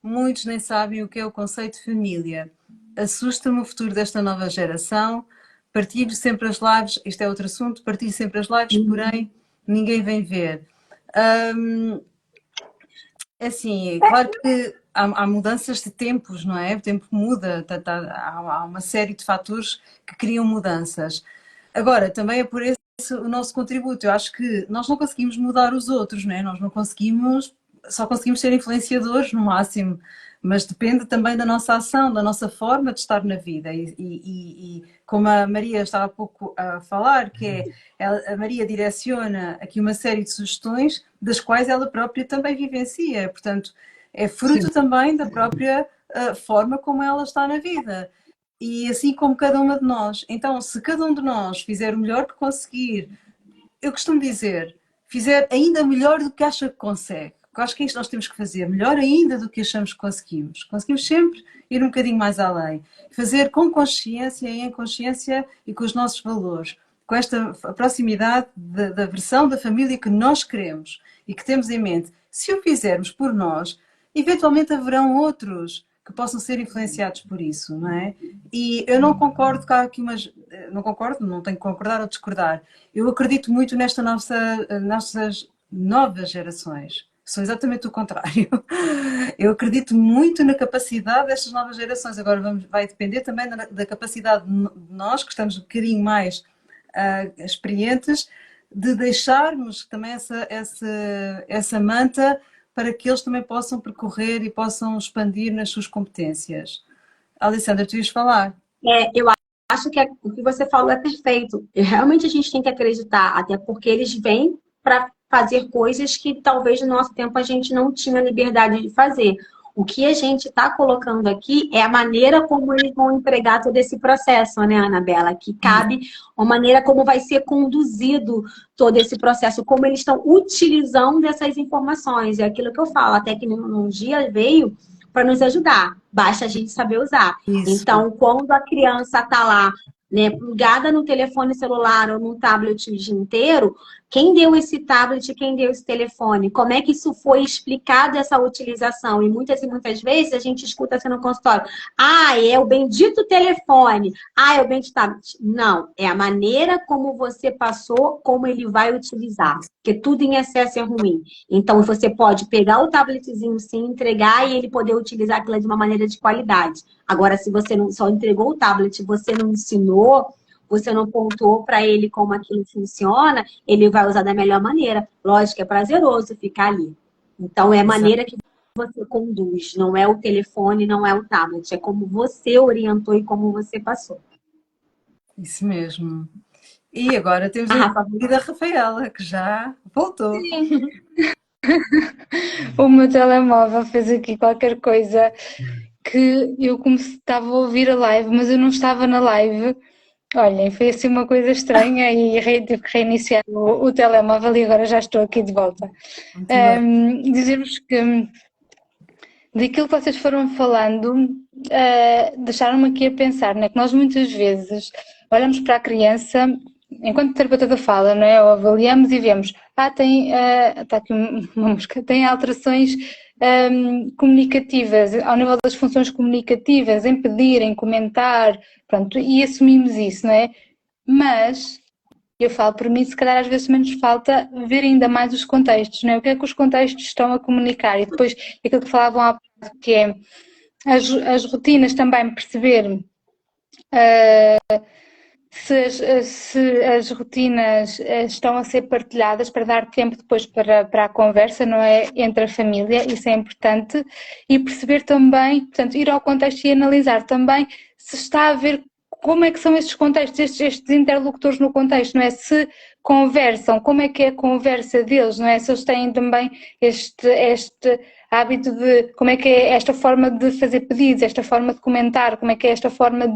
muitos nem sabem o que é o conceito de família. Assusta-me o futuro desta nova geração. Partilho sempre as lives, isto é outro assunto, partilho sempre as lives, porém ninguém vem ver. Assim, é claro que há mudanças de tempos, não é? O tempo muda, há uma série de fatores que criam mudanças. Agora, também é por esse o nosso contributo. Eu acho que nós não conseguimos mudar os outros, não é? Nós não conseguimos, só conseguimos ser influenciadores no máximo, mas depende também da nossa ação, da nossa forma de estar na vida. E como a Maria estava há pouco a falar, que a Maria direciona aqui uma série de sugestões, das quais ela própria também vivencia. Portanto, é fruto também da própria forma como ela está na vida. E assim como cada uma de nós. Então, se cada um de nós fizer o melhor que conseguir, eu costumo dizer, fizer ainda melhor do que acha que consegue. Eu acho que é isto que nós temos que fazer, melhor ainda do que achamos que conseguimos. Conseguimos sempre ir um bocadinho mais além. Fazer com consciência e em consciência e com os nossos valores. Com esta proximidade da versão da família que nós queremos e que temos em mente. Se o fizermos por nós, eventualmente haverão outros que possam ser influenciados por isso, não é? E eu não concordo, não concordo, não tenho que concordar ou discordar. Eu acredito muito nossas novas gerações. Sou exatamente o contrário. Eu acredito muito na capacidade destas novas gerações. Agora vai depender também da capacidade de nós, que estamos um bocadinho mais experientes, de deixarmos também essa manta para que eles também possam percorrer e possam expandir nas suas competências. Alessandra, tu ias falar? Eu acho que o que você falou é perfeito. Realmente a gente tem que acreditar, até porque eles vêm para fazer coisas que talvez no nosso tempo a gente não tinha liberdade de fazer. O que a gente está colocando aqui é a maneira como eles vão entregar todo esse processo, né, Anabela? Que cabe a maneira como vai ser conduzido todo esse processo, como eles estão utilizando essas informações. É aquilo que eu falo, a tecnologia veio para nos ajudar. Basta a gente saber usar. Isso. Então, quando a criança está lá, né, plugada no telefone celular ou no tablet o dia inteiro, quem deu esse tablet, quem deu esse telefone? Como é que isso foi explicado, essa utilização? E muitas vezes a gente escuta assim no consultório, é o bendito telefone, é o bendito tablet. Não, é a maneira como você passou, como ele vai utilizar. Porque tudo em excesso é ruim. Então, você pode pegar o tabletzinho sim, entregar e ele poder utilizar aquilo de uma maneira de qualidade. Agora, se você não só entregou o tablet, você não ensinou, você não pontuou para ele como aquilo funciona, ele vai usar da melhor maneira. Lógico, é prazeroso ficar ali. Então, é a maneira que você conduz. Não é o telefone, não é o tablet. É como você orientou e como você passou. Isso mesmo. E agora temos a Rafaela, que já voltou. Sim. O meu telemóvel fez aqui qualquer coisa que eu estava a ouvir a live, mas eu não estava na live. Olhem, foi assim uma coisa estranha e tive que reiniciar o telemóvel e agora já estou aqui de volta. Dizer-vos que daquilo que vocês foram falando, deixaram-me aqui a pensar, né, que nós muitas vezes olhamos para a criança, enquanto terapeuta fala, não é? Ou avaliamos e vemos, está aqui uma mosca, tem alterações comunicativas, ao nível das funções comunicativas, em pedir, em comentar, pronto, e assumimos isso, não é? Mas eu falo por mim, se calhar às vezes menos falta ver ainda mais os contextos, não é? O que é que os contextos estão a comunicar? E depois aquilo que falavam há pouco, que é as rotinas também, perceber se as rotinas estão a ser partilhadas para dar tempo depois para a conversa, não é? Entre a família, isso é importante. E perceber também, portanto, ir ao contexto e analisar também se está a ver como é que são estes contextos, estes interlocutores no contexto, não é? Se conversam, como é que é a conversa deles, não é? Se eles têm também este hábito de, como é que é esta forma de fazer pedidos, esta forma de comentar, como é que é esta forma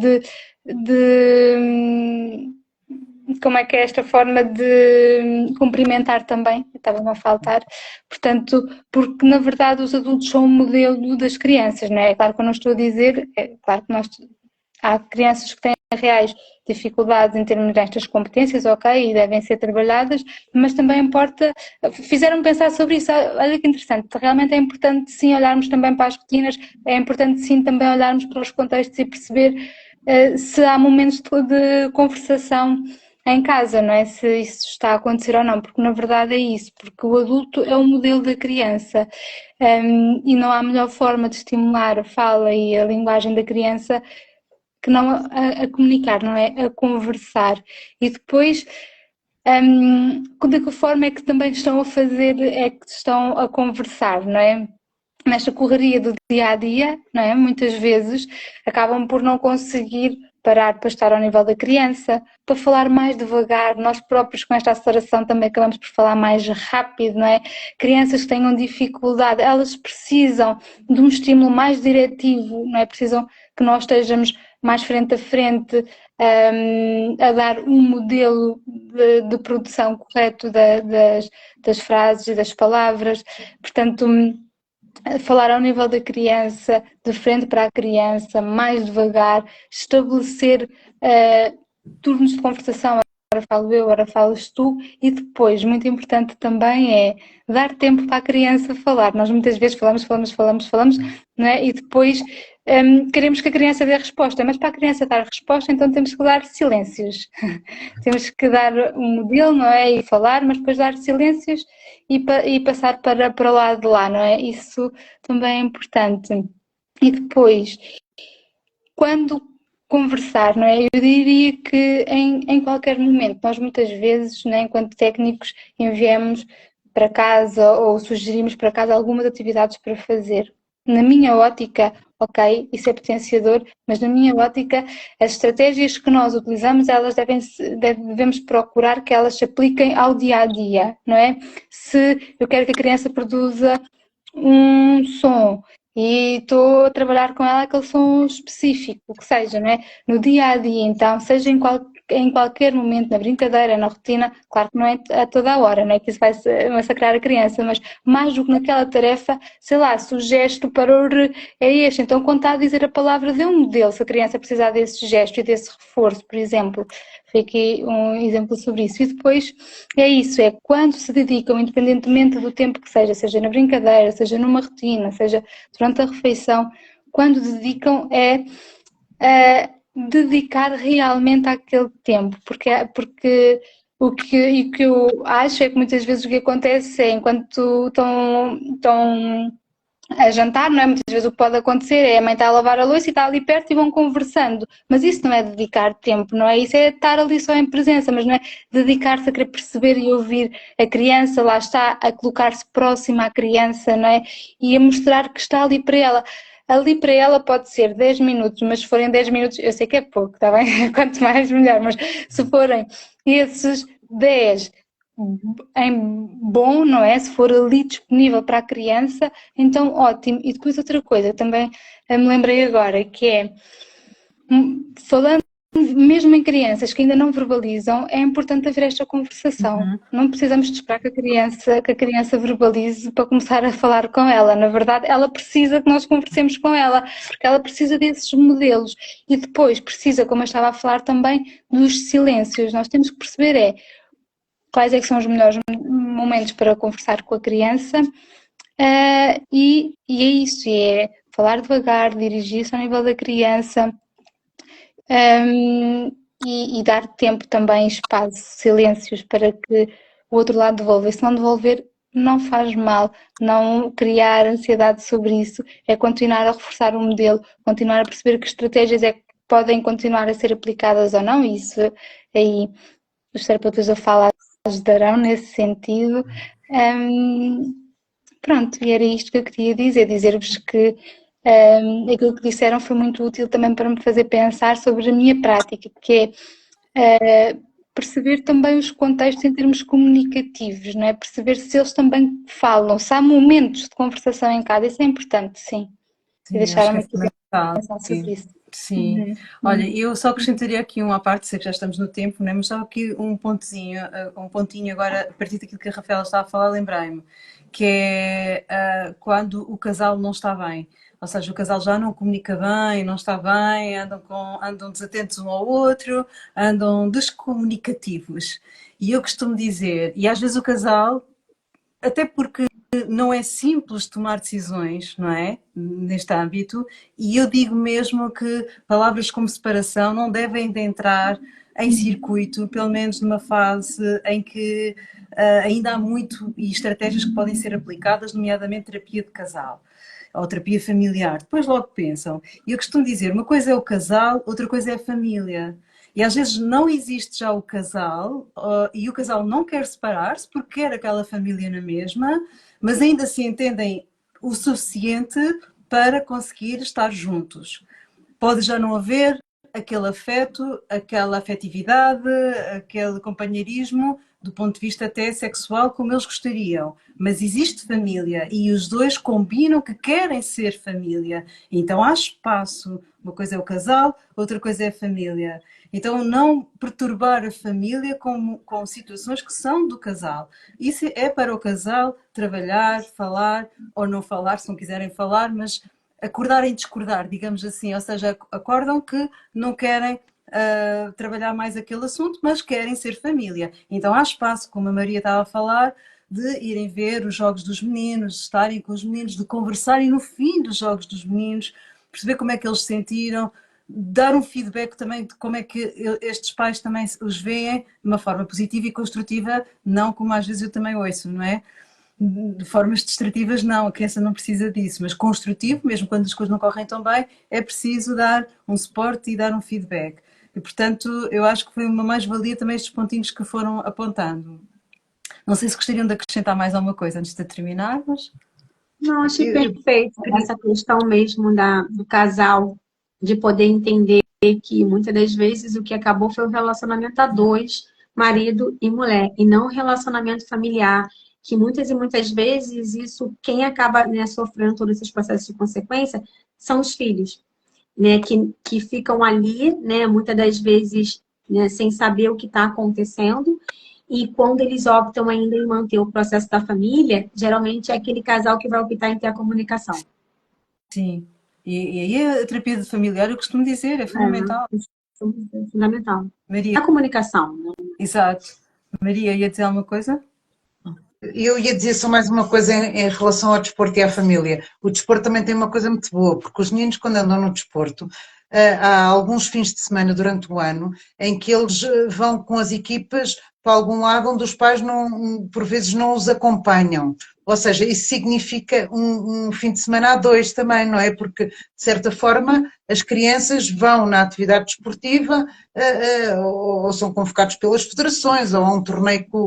como é que é esta forma de cumprimentar também, estava-me a faltar, portanto, porque na verdade os adultos são o modelo das crianças, não é? É claro que eu não estou a dizer, é claro que há crianças que têm reais dificuldades em termos destas competências, ok, e devem ser trabalhadas, mas também importa, fizeram-me pensar sobre isso, olha que interessante, realmente é importante sim olharmos também para as rotinas, é importante sim também olharmos para os contextos e perceber se há momentos de conversação em casa, não é? Se isso está a acontecer ou não, porque na verdade é isso, porque o adulto é o modelo da criança e não há melhor forma de estimular a fala e a linguagem da criança que não a comunicar, não é? A conversar. E depois, de que forma é que também estão a fazer, é que estão a conversar, não é? Nesta correria do dia-a-dia, não é? Muitas vezes acabam por não conseguir parar para estar ao nível da criança, para falar mais devagar, nós próprios com esta aceleração também acabamos por falar mais rápido, não é? Crianças que tenham dificuldade, elas precisam de um estímulo mais diretivo, não é? Precisam que nós estejamos mais frente a frente a dar um modelo de produção correto das frases e das palavras, portanto falar ao nível da criança, de frente para a criança, mais devagar, estabelecer turnos de conversação, agora falo eu, agora falas tu, e depois, muito importante também é dar tempo para a criança falar. Nós muitas vezes falamos, não é? E depois queremos que a criança dê a resposta, mas para a criança dar a resposta, então temos que dar silêncios. Temos que dar um modelo, não é? E falar, mas depois dar silêncios e passar para o lado de lá, não é? Isso também é importante. E depois, quando conversar, não é? Eu diria que em qualquer momento, nós muitas vezes, né, enquanto técnicos, enviamos para casa ou sugerimos para casa algumas atividades para fazer. Na minha ótica, ok, isso é potenciador, mas na minha ótica, as estratégias que nós utilizamos, elas devemos procurar que elas se apliquem ao dia-a-dia, não é? Se eu quero que a criança produza um som e estou a trabalhar com ela aquele som específico, o que seja, não é? No dia a dia, então, seja em qualquer momento, na brincadeira, na rotina, claro que não é a toda a hora, não é que isso vai massacrar a criança, mas mais do que naquela tarefa, sei lá, se o gesto para é este, então quando está a dizer a palavra, dê um modelo, se a criança precisar desse gesto e desse reforço, por exemplo. Foi aqui um exemplo sobre isso. E depois é isso, é quando se dedicam, independentemente do tempo que seja na brincadeira, seja numa rotina, seja durante a refeição, quando dedicam dedicar realmente àquele tempo, porque o que eu acho é que muitas vezes o que acontece é, enquanto estão a jantar, não é? Muitas vezes o que pode acontecer é a mãe está a lavar a louça e está ali perto e vão conversando, mas isso não é dedicar tempo, não é? Isso é estar ali só em presença, mas não é dedicar-se a querer perceber e ouvir a criança, lá está, a colocar-se próxima à criança, não é? E a mostrar que está ali para ela. Ali para ela pode ser 10 minutos, mas se forem 10 minutos, eu sei que é pouco, está bem? Quanto mais melhor, mas se forem esses 10 em bom, não é? Se for ali disponível para a criança, então ótimo. E depois outra coisa, também me lembrei agora, que é, falando mesmo em crianças que ainda não verbalizam, é importante haver esta conversação. Não precisamos de esperar que a criança verbalize para começar a falar com ela. Na verdade, ela precisa que nós conversemos com ela, porque ela precisa desses modelos. E depois precisa, como eu estava a falar também, dos silêncios. Nós temos que perceber quais é que são os melhores momentos para conversar com a criança, e é isso, é falar devagar, dirigir-se ao nível da criança, e dar tempo também, espaço, silêncios para que o outro lado devolva. E se não devolver, não faz mal, não criar ansiedade sobre isso, é continuar a reforçar o modelo, continuar a perceber que estratégias é que podem continuar a ser aplicadas ou não, isso aí os terapeutas da fala ajudarão nesse sentido. Pronto, e era isto que eu queria dizer-vos que aquilo que disseram foi muito útil também para me fazer pensar sobre a minha prática, que é perceber também os contextos em termos comunicativos, não é? Perceber se eles também falam, se há momentos de conversação em casa, isso é importante, sim. Sim, E deixaram-me aqui pensar sobre isso. Sim. Olha, eu só acrescentaria aqui uma parte, sei que já estamos no tempo, né? Mas só aqui um pontinho agora, a partir daquilo que a Rafaela estava a falar, lembrei-me, que é quando o casal não está bem. Ou seja, o casal já não comunica bem, não está bem, andam desatentos um ao outro, andam descomunicativos. E eu costumo dizer, e às vezes o casal, até porque não é simples tomar decisões, não é? Neste âmbito, e eu digo mesmo que palavras como separação não devem de entrar em circuito, pelo menos numa fase em que ainda há muito e estratégias que podem ser aplicadas, nomeadamente terapia de casal ou terapia familiar. Depois logo pensam. E eu costumo dizer, uma coisa é o casal, outra coisa é a família. E às vezes não existe já o casal e o casal não quer separar-se porque quer aquela família na mesma, mas ainda se entendem o suficiente para conseguir estar juntos. Pode já não haver aquele afeto, aquela afetividade, aquele companheirismo do ponto de vista até sexual como eles gostariam, mas existe família e os dois combinam que querem ser família, então há espaço, uma coisa é o casal, outra coisa é a família. Então não perturbar a família com situações que são do casal. Isso é para o casal trabalhar, falar ou não falar, se não quiserem falar, mas acordar em discordar, digamos assim, ou seja, acordam que não querem trabalhar mais aquele assunto, mas querem ser família. Então há espaço, como a Maria estava a falar, de irem ver os jogos dos meninos, de estarem com os meninos, de conversarem no fim dos jogos dos meninos, perceber como é que eles se sentiram, dar um feedback também de como é que estes pais também os veem de uma forma positiva e construtiva, não como às vezes eu também ouço, não é? De formas destrutivas não, a criança não precisa disso, mas construtivo, mesmo quando as coisas não correm tão bem, é preciso dar um suporte e dar um feedback. E portanto, eu acho que foi uma mais-valia também estes pontinhos que foram apontando. Não sei se gostariam de acrescentar mais alguma coisa antes de terminarmos. Não, achei perfeito essa questão mesmo do casal, de poder entender que muitas das vezes o que acabou foi o relacionamento a dois, marido e mulher, e não o relacionamento familiar, que muitas e muitas vezes isso, quem acaba, né, sofrendo todos esses processos de consequência são os filhos, né, que ficam ali, né, muitas das vezes, né, sem saber o que está acontecendo. E quando eles optam ainda em manter o processo da família, geralmente é aquele casal que vai optar em ter a comunicação. Sim. E aí a terapia familiar, eu costumo dizer, é fundamental. É fundamental. Maria. A comunicação, né? Exato. Maria, ia dizer alguma coisa? Eu ia dizer só mais uma coisa em relação ao desporto e à família. O desporto também tem uma coisa muito boa, porque os meninos, quando andam no desporto, há alguns fins de semana durante o ano em que eles vão com as equipas para algum lado onde os pais por vezes não os acompanham. Ou seja, isso significa um fim de semana a dois também, não é? Porque, de certa forma, as crianças vão na atividade desportiva ou são convocados pelas federações, ou há um torneio que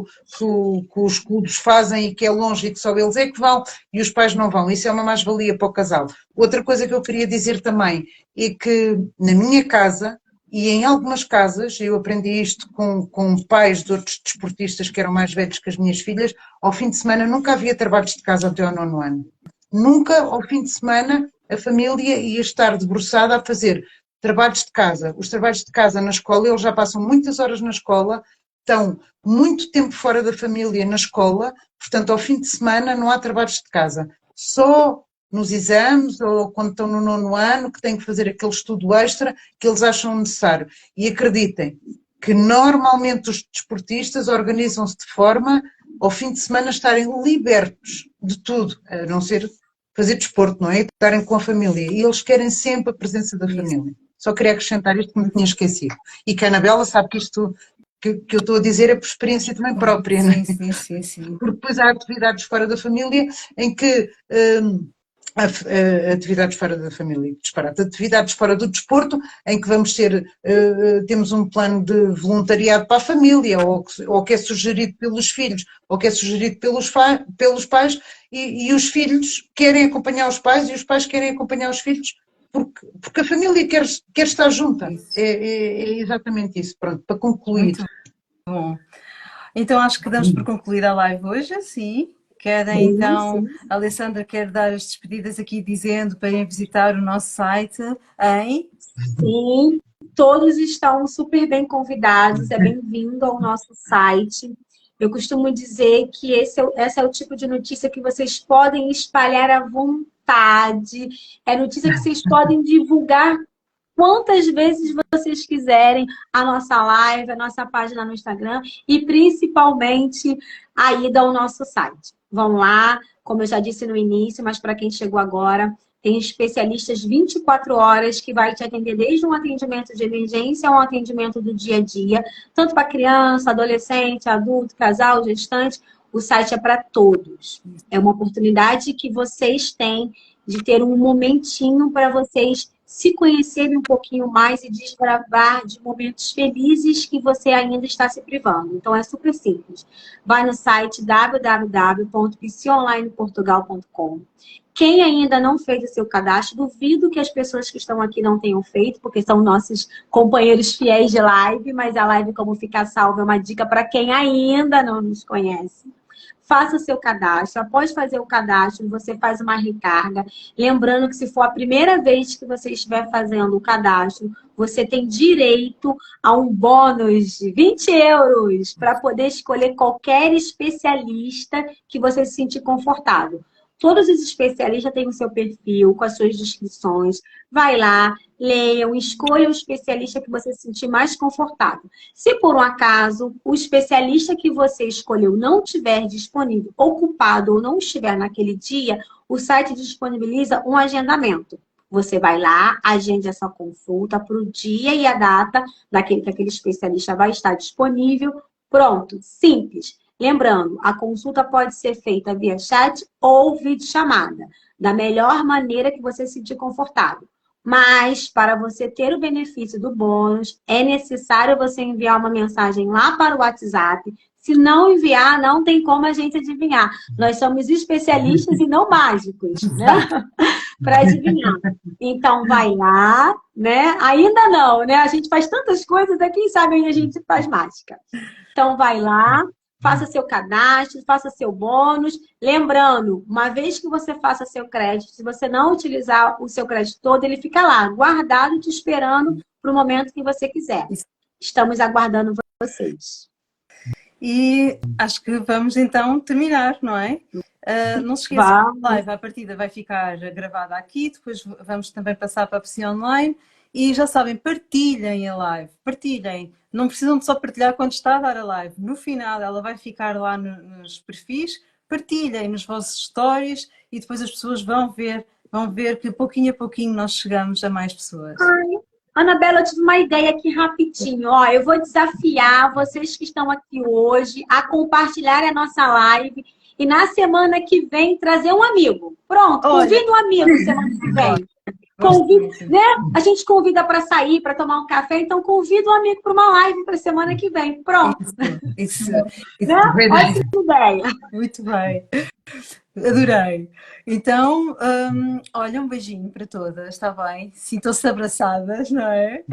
os clubes fazem e que é longe e que só eles é que vão, e os pais não vão. Isso é uma mais-valia para o casal. Outra coisa que eu queria dizer também é que na minha casa, e em algumas casas, eu aprendi isto com pais de outros desportistas que eram mais velhos que as minhas filhas, ao fim de semana nunca havia trabalhos de casa até ao 9º ano. Nunca, ao fim de semana, a família ia estar debruçada a fazer trabalhos de casa. Os trabalhos de casa na escola, eles já passam muitas horas na escola, estão muito tempo fora da família na escola, portanto, ao fim de semana não há trabalhos de casa. Só nos exames ou quando estão no 9º ano, que têm que fazer aquele estudo extra que eles acham necessário. E acreditem que normalmente os desportistas organizam-se de forma ao fim de semana estarem libertos de tudo, a não ser fazer desporto, não é? Estarem com a família. E eles querem sempre a presença da família. Só queria acrescentar isto que me tinha esquecido. E que a Anabela sabe que isto que eu estou a dizer é por experiência também própria, não é? Sim. Porque depois há atividades fora da família em que atividades fora da família, disparate, atividades fora do desporto, em que vamos ter, temos um plano de voluntariado para a família, ou que é sugerido pelos filhos, ou que é sugerido pelos pais, e os filhos querem acompanhar os pais, e os pais querem acompanhar os filhos, porque a família quer estar junta. É exatamente isso, pronto, para concluir. Muito bom. Então acho que damos por concluída a live hoje, sim. Querem então, a Alessandra quer dar as despedidas aqui dizendo para irem visitar o nosso site em... Sim, todos estão super bem convidados, é bem-vindo ao nosso site. Eu costumo dizer que esse é o tipo de notícia que vocês podem espalhar à vontade, é notícia que vocês podem divulgar quantas vezes vocês quiserem a nossa live, a nossa página no Instagram e principalmente a ida ao nosso site. Vão lá, como eu já disse no início, mas para quem chegou agora, tem especialistas 24 horas que vai te atender desde um atendimento de emergência a um atendimento do dia a dia, tanto para criança, adolescente, adulto, casal, gestante. O site é para todos. É uma oportunidade que vocês têm de ter um momentinho para vocês se conhecerem um pouquinho mais e desbravar de momentos felizes que você ainda está se privando. Então, é super simples. Vai no site www.psionlineportugal.com. Quem ainda não fez o seu cadastro, duvido que as pessoas que estão aqui não tenham feito, porque são nossos companheiros fiéis de live, mas a live Como Ficar Salvo é uma dica para quem ainda não nos conhece. Faça o seu cadastro. Após fazer o cadastro, você faz uma recarga. Lembrando que se for a primeira vez que você estiver fazendo o cadastro, você tem direito a um bônus de 20 euros para poder escolher qualquer especialista que você se sentir confortável. Todos os especialistas têm o seu perfil, com as suas descrições. Vai lá, leiam, escolha o especialista que você se sentir mais confortável. Se por um acaso o especialista que você escolheu não estiver disponível, ocupado ou não estiver naquele dia, o site disponibiliza um agendamento. Você vai lá, agende a sua consulta para o dia e a data daquele que aquele especialista vai estar disponível. Pronto, simples. Lembrando, a consulta pode ser feita via chat ou videochamada, da melhor maneira que você se sentir confortável. Mas, para você ter o benefício do bônus, é necessário você enviar uma mensagem lá para o WhatsApp. Se não enviar, não tem como a gente adivinhar. Nós somos especialistas e não mágicos, né? Para adivinhar. Então, vai lá, né? Ainda não, né? A gente faz tantas coisas, quem sabe a gente faz mágica. Então, vai lá. faça seu cadastro, faça seu bônus. Lembrando, uma vez que você faça seu crédito, se você não utilizar o seu crédito todo, ele fica lá, guardado, te esperando para o momento que você quiser. Estamos aguardando vocês. E acho que vamos então terminar, não é? Não se esqueçam, a live à partida vai ficar gravada aqui, depois vamos também passar para a versão online e já sabem, partilhem a live, partilhem. Não precisam de só partilhar quando está a dar a live. No final ela vai ficar lá nos perfis, partilhem nos vossos stories e depois as pessoas vão ver que pouquinho a pouquinho nós chegamos a mais pessoas. Anabela, eu tive uma ideia aqui rapidinho. Ó, eu vou desafiar vocês que estão aqui hoje a compartilhar a nossa live e na semana que vem trazer um amigo. Pronto, convida um amigo semana que vem. Convida, né? A gente convida para sair, para tomar um café, então convida um amigo para uma live para semana que vem. Pronto. Isso. Né? Ótima ideia. Muito bem. Adorei. Então, olha, um beijinho para todas, está bem? Sintam-se abraçadas, não é?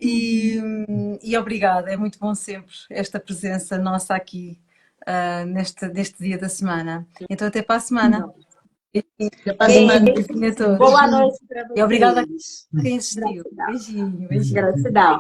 E obrigada, é muito bom sempre esta presença nossa aqui neste dia da semana. Então, até para a semana. Até para a semana. Beijinho a todos. Boa noite para vocês. E obrigada a quem assistiu. Beijinho. Gratidão.